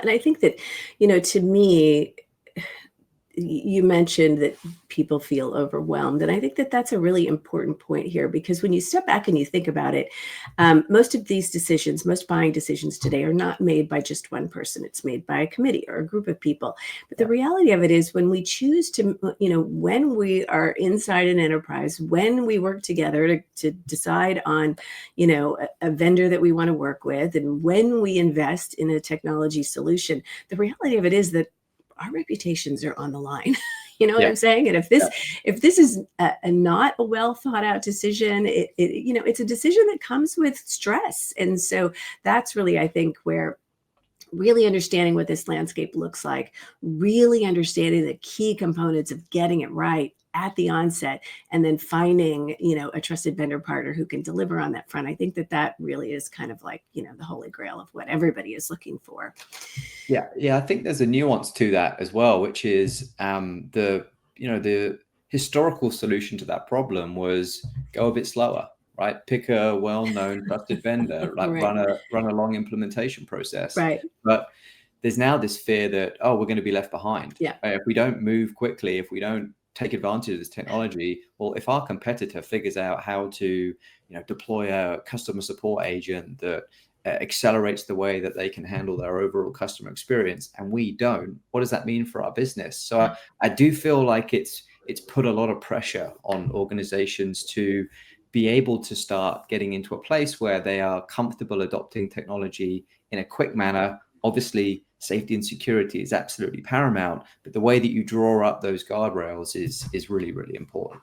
And I think that, to me, you mentioned that people feel overwhelmed. And I think that that's a really important point here, because when you step back and you think about it, most of these decisions, most buying decisions today are not made by just one person. It's made by a committee or a group of people. But the reality of it is, when we choose to, when we are inside an enterprise, when we work together to decide on, a vendor that we want to work with, and when we invest in a technology solution, the reality of it is that our reputations are on the line. You know what I'm saying? And if this is a not a well thought out decision, it's a decision that comes with stress. And so that's really, I think, where really understanding what this landscape looks like, really understanding the key components of getting it right at the onset, and then finding, a trusted vendor partner who can deliver on that front. I think that really is kind of like, the holy grail of what everybody is looking for. Yeah. I think there's a nuance to that as well, which is the historical solution to that problem was go a bit slower, right? Pick a well-known trusted vendor, like Right. run a long implementation process. Right. But there's now this fear that, we're going to be left behind. Yeah. If we don't move quickly, if we don't take advantage of this technology, well, if our competitor figures out how to, deploy a customer support agent that accelerates the way that they can handle their overall customer experience, and we don't, what does that mean for our business? So I do feel like it's put a lot of pressure on organizations to be able to start getting into a place where they are comfortable adopting technology in a quick manner. Obviously, safety and security is absolutely paramount, but the way that you draw up those guardrails is really, really important.